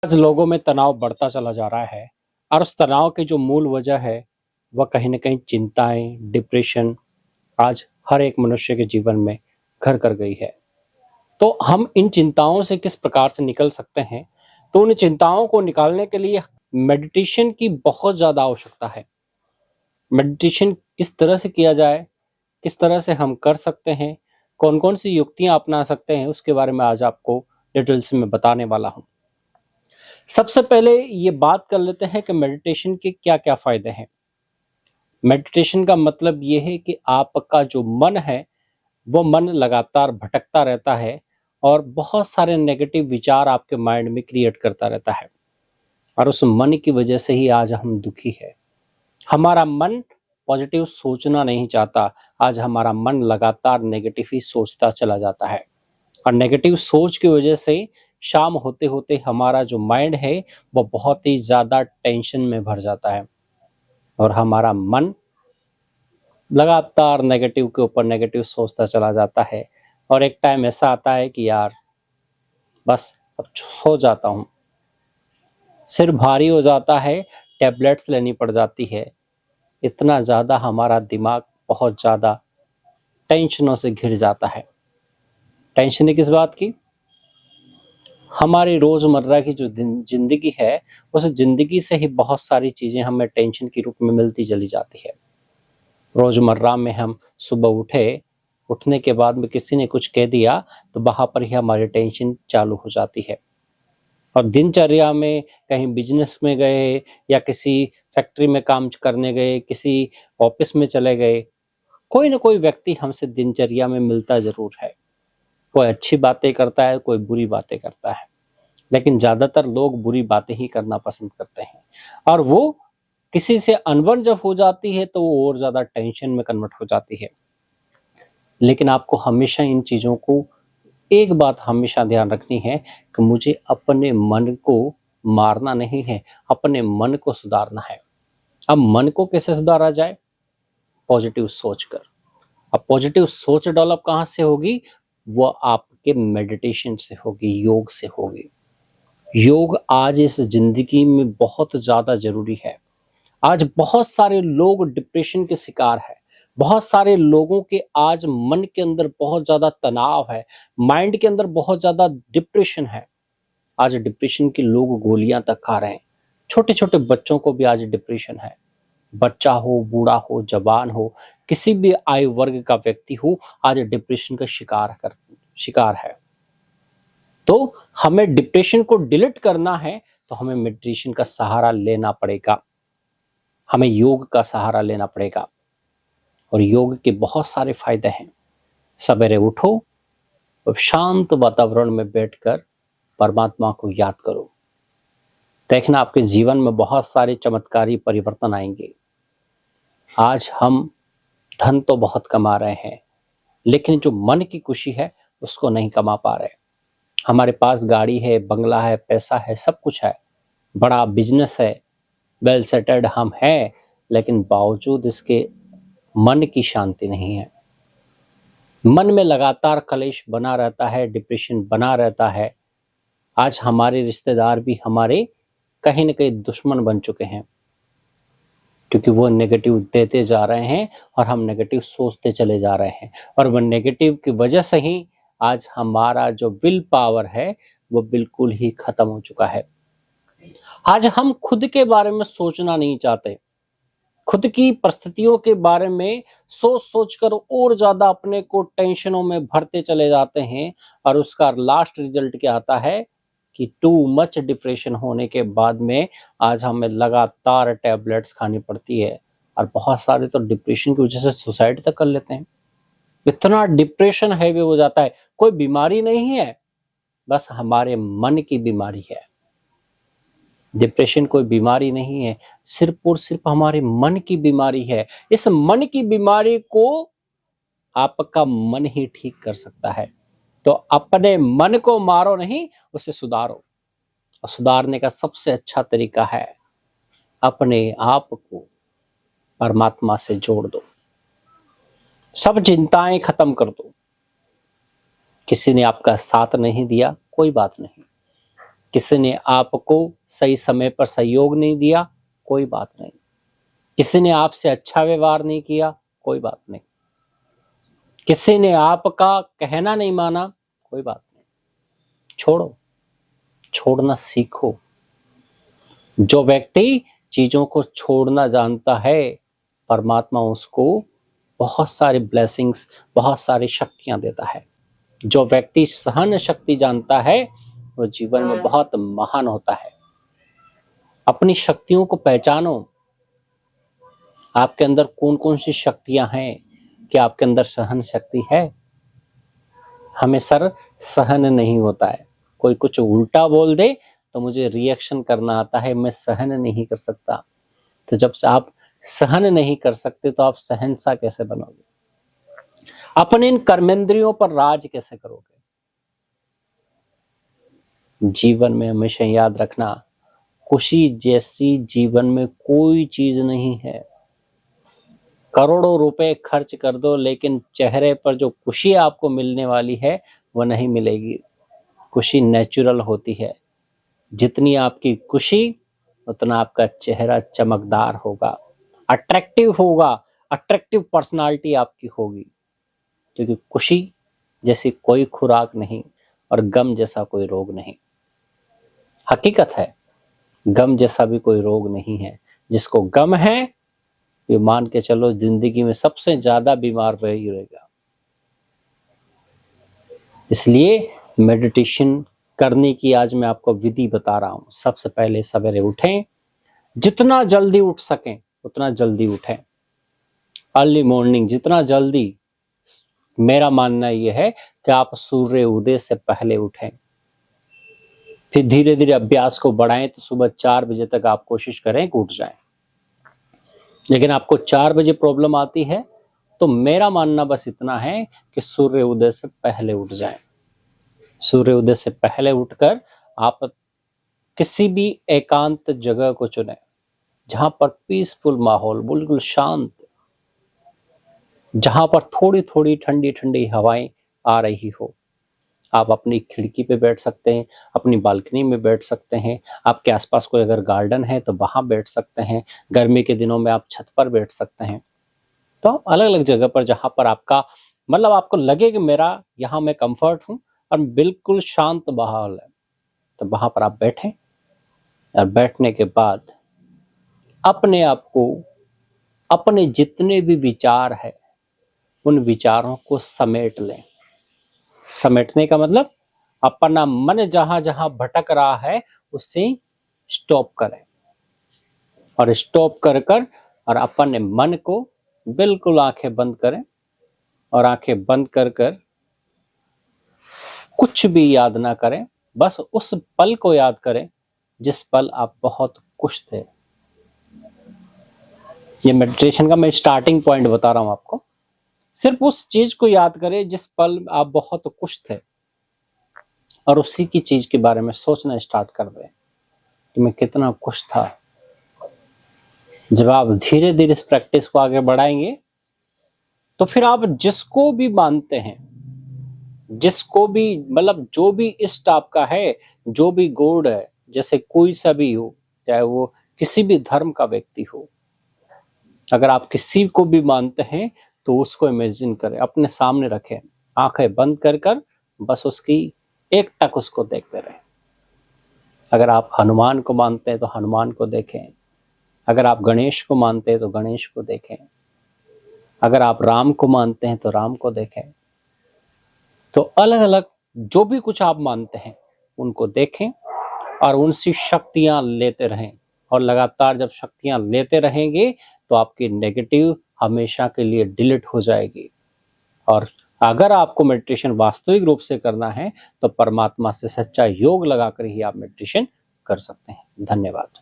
आज लोगों में तनाव बढ़ता चला जा रहा है और उस तनाव की जो मूल वजह है वह कहीं न कहीं चिंताएं, डिप्रेशन आज हर एक मनुष्य के जीवन में घर कर गई है। तो हम इन चिंताओं से किस प्रकार से निकल सकते हैं? तो उन चिंताओं को निकालने के लिए मेडिटेशन की बहुत ज़्यादा आवश्यकता है। मेडिटेशन किस तरह से किया जाए? किस तरह से हम कर सकते हैं? कौन-कौन सी युक्तियाँ अपना सकते हैं? उसके बारे में आज आपको डिटेल्स में बताने वाला हूँ। सबसे पहले ये बात कर लेते हैं कि मेडिटेशन के क्या-क्या फ़ायदे हैं। मेडिटेशन का मतलब ये है कि आपका जो मन है, वो मन लगातार भटकता रहता है और बहुत सारे नेगेटिव विचार आपके माइंड में क्रिएट करता रहता है और उस मन की वजह से ही आज हम दुखी हैं। हमारा मन पॉजिटिव सोचना नहीं चाहता, आज हमारा मन लगातार नेगेटिव ही सोचता चला जाता है और नेगेटिव सोच की वजह से शाम होते-होते हमारा जो माइंड है, वो बहुत ही ज़्यादा टेंशन में भर जाता है और हमारा मन लगातार नेगेटिव के ऊपर नेगेटिव सोचता चला जाता है और एक टाइम ऐसा आता है कि यार बस अब सो जाता हूँ। सिर भारी हो जाता है, टैबलेट्स लेनी पड़ जाती है। इतना ज़्यादा हमारा दिमाग बहुत ज़्यादा टेंशनों से घिर जाता है। टेंशन किस बात की? हमारी रोज़मर्रा की जो ज़िंदगी है, उस ज़िंदगी से ही बहुत सारी चीज़ें हमें टेंशन के रूप में मिलती चली जाती है। रोज़मर्रा में हम सुबह उठने के बाद में किसी ने कुछ कह दिया तो वहाँ पर ही हमारी टेंशन चालू हो जाती है और दिनचर्या में कहीं बिजनेस में गए या किसी फैक्ट्री में काम करने गए, किसी ऑफिस में चले गए, कोई ना कोई व्यक्ति हमसे दिनचर्या में मिलता ज़रूर है। कोई अच्छी बातें करता है, कोई बुरी बातें करता है, लेकिन ज़्यादातर लोग बुरी बातें ही करना पसंद करते हैं और वो किसी से अनबन जब हो जाती है तो वो और ज़्यादा टेंशन में कन्वर्ट हो जाती है। लेकिन आपको हमेशा इन चीज़ों को एक बात हमेशा ध्यान रखनी है कि मुझे अपने मन को मारना नहीं है, अपने मन को सुधारना है। अब मन को कैसे सुधारा जाए? पॉजिटिव सोच कर। अब पॉजिटिव सोच डेवलप कहाँ से होगी? वो आपके मेडिटेशन से होगी, योग से होगी। योग आज इस ज़िंदगी में बहुत ज़्यादा ज़रूरी है। आज बहुत सारे लोग डिप्रेशन के शिकार हैं। बहुत सारे लोगों के आज मन के अंदर बहुत ज़्यादा तनाव है, माइंड के अंदर बहुत ज़्यादा डिप्रेशन है। आज डिप्रेशन के लोग गोलियां तक खा रहे हैं। छोटे-छोटे बच्चों को भी आज डिप्रेशन है। बच्चा हो, बूढ़ा हो, जवान हो, किसी भी आयु वर्ग का व्यक्ति हो, आज डिप्रेशन का शिकार है। तो हमें डिप्रेशन को डिलीट करना है तो हमें मेडिटेशन का सहारा लेना पड़ेगा। हमें योग का सहारा लेना पड़ेगा और योग के बहुत सारे फायदे हैं। सवेरे उठो और शांत वातावरण में बैठकर परमात्मा को याद करो। देखना आपके जीवन में बहुत सारे चमत्कारी परिवर्तन आएंगे। आज हम धन तो बहुत कमा रहे हैं, लेकिन जो मन की खुशी है उसको नहीं कमा पा रहे। हमारे पास गाड़ी है, बंगला है, पैसा है, सब कुछ है, बड़ा बिजनेस है, वेल सेटल्ड हम हैं, लेकिन बावजूद इसके मन की शांति नहीं है। मन में लगातार कलेश बना रहता है, डिप्रेशन बना रहता है। आज हमारे रिश्तेदार भी हमारे कहीं न कहीं दुश्मन बन चुके हैं, क्योंकि वो नेगेटिव देते जा रहे हैं और हम नेगेटिव सोचते चले जा रहे हैं और वो नेगेटिव की वजह से ही आज हमारा जो विल पावर है वो बिल्कुल ही खत्म हो चुका है। आज हम खुद के बारे में सोचना नहीं चाहते, खुद की परिस्थितियों के बारे में सोच कर और ज्यादा अपने को टेंशनों में भरते चले जाते हैं और उसका लास्ट रिजल्ट क्या आता है कि टू मच डिप्रेशन होने के बाद में आज हमें लगातार टैबलेट्स खानी पड़ती है और बहुत सारे तो डिप्रेशन की वजह से सुसाइड तक कर लेते हैं। इतना डिप्रेशन हैवी हो जाता है। कोई बीमारी नहीं है, बस हमारे मन की बीमारी है। डिप्रेशन कोई बीमारी नहीं है, सिर्फ और सिर्फ हमारे मन की बीमारी है। इस मन की बीमारी को आपका मन ही ठीक कर सकता है। तो अपने मन को मारो नहीं, उसे सुधारो। और सुधारने का सबसे अच्छा तरीका है अपने आप को परमात्मा से जोड़ दो, सब चिंताएं खत्म कर दो। किसी ने आपका साथ नहीं दिया, कोई बात नहीं, किसी ने आपको सही समय पर सहयोग नहीं दिया, कोई बात नहीं। किसी ने आपसे अच्छा व्यवहार नहीं किया, कोई बात नहीं। किसी ने आपका कहना नहीं माना, कोई बात नहीं। छोड़ो, छोड़ना सीखो। जो व्यक्ति चीजों को छोड़ना जानता है, परमात्मा उसको बहुत सारी ब्लेसिंग्स, बहुत सारी शक्तियां देता है। जो व्यक्ति सहन शक्ति जानता है, वो जीवन में बहुत महान होता है। अपनी शक्तियों को पहचानो। आपके अंदर कौन कौन सी शक्तियां हैं? क्या आपके अंदर सहन शक्ति है? हमें सर सहन नहीं होता है। कोई कुछ उल्टा बोल दे तो मुझे रिएक्शन करना आता है, मैं सहन नहीं कर सकता। तो जब से आप सहन नहीं कर सकते तो आप सहनसा कैसे बनोगे? अपने इन कर्मेंद्रियों पर राज कैसे करोगे? जीवन में हमेशा याद रखना, खुशी जैसी जीवन में कोई चीज नहीं है। करोड़ों रुपए खर्च कर दो, लेकिन चेहरे पर जो खुशी आपको मिलने वाली है वह नहीं मिलेगी। खुशी नेचुरल होती है। जितनी आपकी खुशी उतना आपका चेहरा चमकदार होगा, अट्रैक्टिव होगा, अट्रैक्टिव पर्सनालिटी आपकी होगी। क्योंकि खुशी जैसी कोई खुराक नहीं और गम जैसा कोई रोग नहीं। हकीकत है, गम जैसा भी कोई रोग नहीं है। जिसको गम है ये मान के चलो जिंदगी में सबसे ज्यादा बीमार वही रहेगा। इसलिए मेडिटेशन करने की आज मैं आपको विधि बता रहा हूं। सबसे पहले सवेरे उठें, जितना जल्दी उठ सकें उतना जल्दी उठें। अर्ली मॉर्निंग जितना जल्दी, मेरा मानना यह है कि आप सूर्य उदय से पहले उठें। फिर धीरे धीरे अभ्यास को बढ़ाएं तो सुबह 4 बजे तक आप कोशिश करें कि उठ जाएं। लेकिन आपको 4 बजे प्रॉब्लम आती है तो मेरा मानना बस इतना है कि सूर्य उदय से पहले उठ जाएं। सूर्य उदय से पहले उठकर आप किसी भी एकांत जगह को चुनें जहां पर पीसफुल माहौल, बिल्कुल शांत, जहां पर थोड़ी थोड़ी ठंडी ठंडी हवाएं आ रही हो। आप अपनी खिड़की पे बैठ सकते हैं, अपनी बालकनी में बैठ सकते हैं, आपके आसपास कोई अगर गार्डन है तो वहां बैठ सकते हैं। गर्मी के दिनों में आप छत पर बैठ सकते हैं। तो आप अलग अलग जगह पर जहां पर आपका मतलब आपको लगे कि मेरा यहाँ मैं कंफर्ट हूं और बिल्कुल शांत माहौल है, तो वहां पर आप बैठें। और बैठने के बाद अपने आप को, अपने जितने भी विचार है उन विचारों को समेट लें। समेटने का मतलब अपना मन जहां जहां भटक रहा है उससे स्टॉप करें। और स्टॉप कर कर और अपने मन को बिल्कुल आंखें बंद करें और आंखें बंद कर कर कुछ भी याद ना करें। बस उस पल को याद करें जिस पल आप बहुत खुश थे। ये मेडिटेशन का मैं स्टार्टिंग पॉइंट बता रहा हूं आपको। सिर्फ उस चीज को याद करें जिस पल आप बहुत खुश थे और उसी की चीज के बारे में सोचना स्टार्ट कर दें कि मैं कितना खुश था। जब आप धीरे धीरे इस प्रैक्टिस को आगे बढ़ाएंगे तो फिर आप जिसको भी मानते हैं, जिसको भी मतलब जो भी इष्ट आपका है, जो भी गॉड है, जैसे कोई सा भी हो, चाहे वो किसी भी धर्म का व्यक्ति हो, अगर आप किसी को भी मानते हैं तो उसको इमेजिन करें, अपने सामने रखें, आंखें बंद कर कर बस उसकी एक टक उसको देखते रहें। अगर आप हनुमान को मानते हैं तो हनुमान को देखें, अगर आप गणेश को मानते हैं तो गणेश को देखें, अगर आप राम को मानते हैं तो राम को देखें। तो अलग अलग जो भी कुछ आप मानते हैं उनको देखें और उनसे शक्तियां लेते रहें। और लगातार जब शक्तियां लेते रहेंगे तो आपकी नेगेटिव हमेशा के लिए डिलीट हो जाएगी। और अगर आपको मेडिटेशन वास्तविक रूप से करना है तो परमात्मा से सच्चा योग लगाकर ही आप मेडिटेशन कर सकते हैं। धन्यवाद।